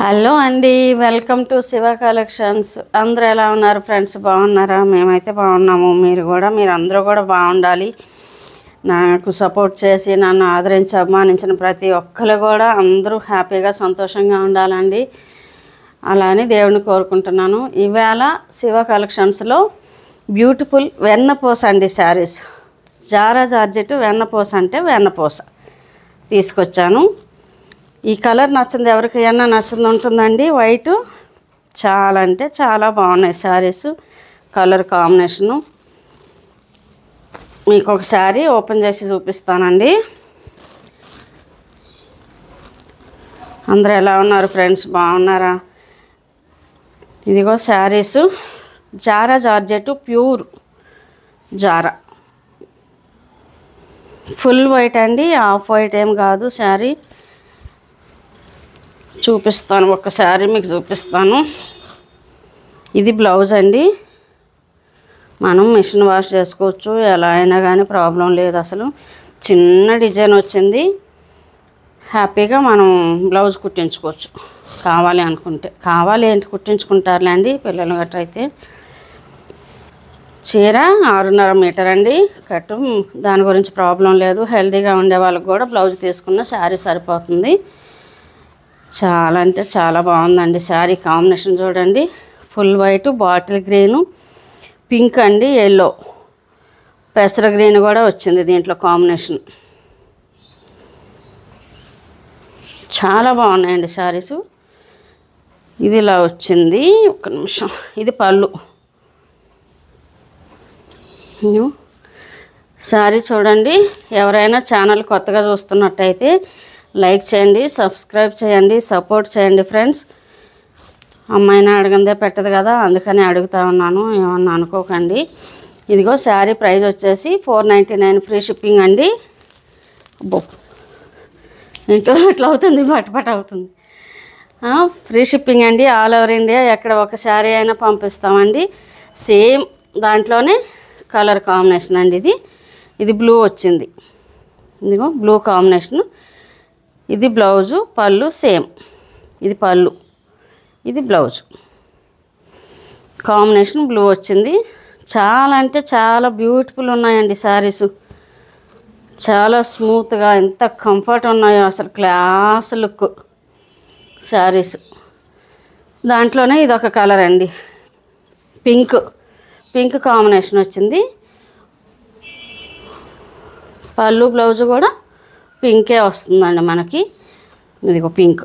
Hello అండి, welcome to Shiva collections. అందరూ ఎలా ఉన్నారు ఫ్రెండ్స్? బాగున్నారా? మేమైతే బాగున్నాము. మీరందరూ కూడా బాగుండాలి. నాకు సపోర్ట్ చేసి నన్ను ఆదరించి అభిమానించిన ప్రతి ఒక్కరు కూడా అందరూ హ్యాపీగా సంతోషంగా ఉండాలండి. అలానే దేవుని కోరుకుంటున్నాను. ఈవేళ శివ కలెక్షన్స్లో బ్యూటిఫుల్ వెన్నపూస అండి శారీస్. జారా జార్జెట్ వెన్నపూస అంటే వెన్నపూస తీసుకొచ్చాను. ఈ కలర్ నచ్చింది ఎవరికైనా నచ్చింది ఉంటుందండి. వైట్ చాలా అంటే చాలా బాగున్నాయి శారీస్. కలర్ కాంబినేషను మీకు ఒక శారీ ఓపెన్ చేసి చూపిస్తానండి. అందరూ ఎలా ఉన్నారు ఫ్రెండ్స్? బాగున్నారా? ఇదిగో saris Zara georgette pure Zara full white అండి, హాఫ్ వైట్ ఏం కాదు. శారీ చూపిస్తాను, ఒక్కసారి మీకు చూపిస్తాను. ఇది బ్లౌజ్ అండి. మనం మిషన్ వాష్ చేసుకోవచ్చు, ఎలా అయినా కానీ ప్రాబ్లం లేదు. అసలు చిన్న డిజైన్ వచ్చింది, హ్యాపీగా మనం బ్లౌజ్ కుట్టించుకోవచ్చు కావాలి అనుకుంటే. కావాలి ఏంటి కుట్టించుకుంటారులేండి పిల్లలు గట్రా. అయితే చీర 6.5 మీటర్ అండి కట్టు, దాని గురించి ప్రాబ్లం లేదు. హెల్తీగా ఉండే వాళ్ళకి కూడా బ్లౌజ్ తీసుకున్న శారీ సరిపోతుంది. చాలా అంటే చాలా బాగుందండి శారీ కాంబినేషన్. చూడండి, full white, bottle green, pink అండి, ఎల్లో, పెసర గ్రీన్ కూడా వచ్చింది దీంట్లో కాంబినేషన్. చాలా బాగున్నాయండి శారీసు. ఇది ఇలా వచ్చింది. ఒక్క నిమిషం, ఇది పళ్ళు. శారీ చూడండి. ఎవరైనా ఛానల్ కొత్తగా చూస్తున్నట్టయితే లైక్ చేయండి, సబ్స్క్రైబ్ చేయండి, సపోర్ట్ చేయండి ఫ్రెండ్స్. అమ్మాయిని అడగందే పెట్టదు కదా, అందుకని అడుగుతా ఉన్నాను, ఏమన్నా అనుకోకండి. ఇదిగో శారీ ప్రైస్ వచ్చేసి 499 ఫ్రీ షిప్పింగ్ అండి. ఇంట్లో అట్లా అవుతుంది, పటపట అవుతుంది. ఫ్రీ షిప్పింగ్ అండి, ఆల్ ఓవర్ ఇండియా. ఎక్కడ ఒక శారీ అయినా పంపిస్తామండి. సేమ్ దాంట్లోనే కలర్ కాంబినేషన్ అండి. ఇది బ్లూ వచ్చింది. ఇదిగో బ్లూ కాంబినేషన్. ఇది బ్లౌజు, పళ్ళు సేమ్. ఇది పళ్ళు, ఇది బ్లౌజు. కాంబినేషన్ బ్లూ వచ్చింది. చాలా అంటే చాలా బ్యూటిఫుల్ ఉన్నాయండి శారీసు. చాలా స్మూత్గా, ఎంత కంఫర్ట్ ఉన్నాయో అసలు. Class look saris. దాంట్లోనే ఇదొక కలర్ అండి, పింక్. పింక్ కాంబినేషన్ వచ్చింది. పళ్ళు బ్లౌజు కూడా పింకే వస్తుందండి మనకి. ఇదిగో పింక్.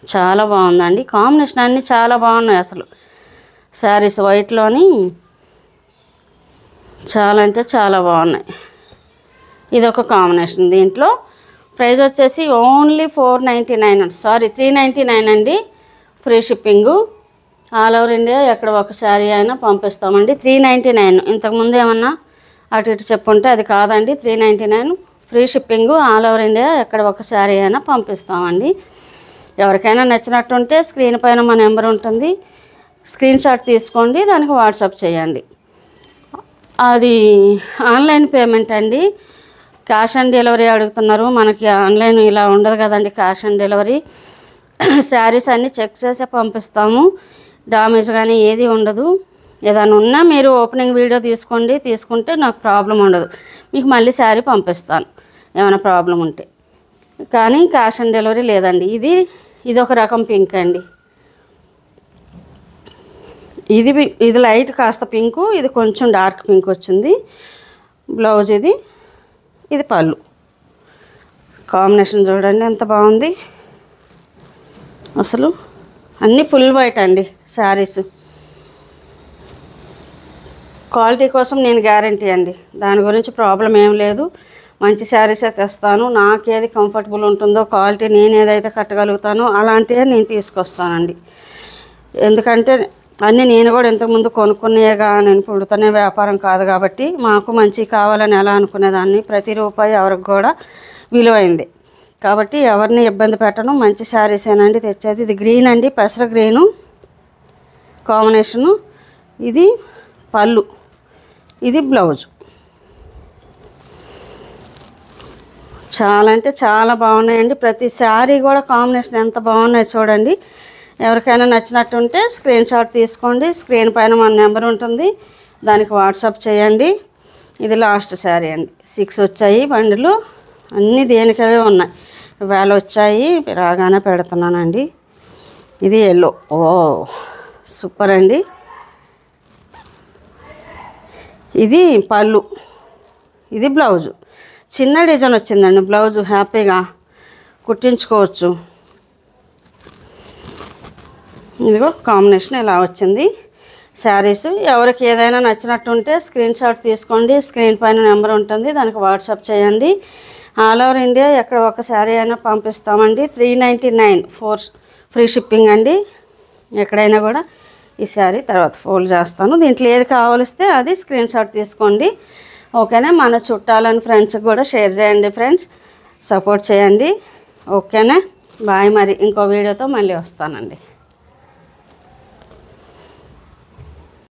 చాలా బాగుందండి కాంబినేషన్. అన్నీ చాలా బాగున్నాయి అసలు శారీస్. వైట్లోని చాలా అంటే చాలా బాగున్నాయి. ఇదొక కాంబినేషన్. దీంట్లో ప్రైస్ వచ్చేసి ఓన్లీ 399 అండి. Free shipping, all over India. ఎక్కడ ఒక శారీ అయినా పంపిస్తామండి. 399. ఇంతకుముందు ఏమన్నా అటు ఇటు చెప్పుంటే అది కాదండి. 399 free shipping, all over India. ఎక్కడ ఒక శారీ అయినా పంపిస్తామండి. ఎవరికైనా నచ్చినట్టుంటే స్క్రీన్ పైన మా నెంబర్ ఉంటుంది, స్క్రీన్ షాట్ తీసుకోండి, దానికి వాట్సాప్ చేయండి. అది ఆన్లైన్ పేమెంట్ అండి. క్యాష్ ఆన్ డెలివరీ అడుగుతున్నారు. మనకి ఆన్లైన్ ఇలా ఉండదు కదండి, క్యాష్ ఆన్ డెలివరీ. శారీస్ అన్నీ చెక్ చేసే పంపిస్తాము. డ్యామేజ్ కానీ ఏది ఉండదు. ఏదైనా ఉన్నా మీరు ఓపెనింగ్ వీడియో తీసుకోండి, తీసుకుంటే నాకు ప్రాబ్లం ఉండదు. మీకు మళ్ళీ శారీ పంపిస్తాను ఏమైనా ప్రాబ్లం ఉంటే. కానీ క్యాష్ ఆన్ డెలివరీ లేదండి. ఇది ఒక రకం పింక్ అండి. ఇది లైట్ కాస్త పింకు, ఇది కొంచెం డార్క్ పింక్ వచ్చింది. బ్లౌజ్ ఇది పళ్ళు. కాంబినేషన్ చూడండి ఎంత బాగుంది అసలు. అన్నీ ఫుల్ వైట్ అండి శారీస్. క్వాలిటీ కోసం నేను గ్యారంటీ అండి, దాని గురించి ప్రాబ్లం ఏం లేదు. మంచి శారీసే తెస్తాను. నాకేది కంఫర్టబుల్ ఉంటుందో, క్వాలిటీ నేను ఏదైతే కట్టగలుగుతానో అలాంటివే నేను తీసుకొస్తానండి. ఎందుకంటే అన్నీ నేను కూడా ఇంతకుముందు కొనుక్కునేగా, నేను పుడుతూనే వ్యాపారం కాదు కాబట్టి మాకు మంచి కావాలని ఎలా అనుకునేదాన్ని. ప్రతి రూపాయి ఎవరికి కూడా విలువైంది కాబట్టి ఎవరిని ఇబ్బంది పెట్టను. మంచి శారీసేనండి తెచ్చేది. ఇది గ్రీన్ అండి, పెసర గ్రీను కాంబినేషను. ఇది పళ్ళు, ఇది బ్లౌజు. చాలా అంటే చాలా బాగున్నాయండి. ప్రతి శారీ కూడా కాంబినేషన్ ఎంత బాగున్నాయి చూడండి. ఎవరికైనా నచ్చినట్టుంటే స్క్రీన్ షాట్ తీసుకోండి. స్క్రీన్ పైన మన నెంబర్ ఉంటుంది, దానికి వాట్సాప్ చేయండి. ఇది లాస్ట్ శారీ అండి. 6 వచ్చాయి బండిలు, అన్నీ దేనికవే ఉన్నాయి. వేళ వచ్చాయి, రాగానే పెడుతున్నానండి. ఇది ఎల్లో, ఓ సూపర్ అండి. ఇది పళ్ళు, ఇది బ్లౌజు. చిన్న డిజైన్ వచ్చిందండి బ్లౌజు, హ్యాపీగా కుట్టించుకోవచ్చు. ఇదిగో కాంబినేషన్ ఇలా వచ్చింది శారీస్. ఎవరికి ఏదైనా నచ్చినట్టుంటే స్క్రీన్ షాట్ తీసుకోండి. స్క్రీన్ పైన నెంబర్ ఉంటుంది, దానికి వాట్సాప్ చేయండి. ఆల్ ఓవర్ ఇండియా ఎక్కడ ఒక శారీ అయినా పంపిస్తామండి. 399 ఫ్రీ షిప్పింగ్ అండి. ఎక్కడైనా కూడా ఈ శారీ తర్వాత ఫోల్డ్ చేస్తాను. దీంట్లో ఏది కావాలిస్తే అది స్క్రీన్ షాట్ తీసుకోండి. ఓకేనా. మన చుట్టాలని ఫ్రెండ్స్కి కూడా షేర్ చేయండి ఫ్రెండ్స్, సపోర్ట్ చేయండి. ఓకేనా. బాయ్. మరి ఇంకో వీడియోతో మళ్ళీ వస్తానండి.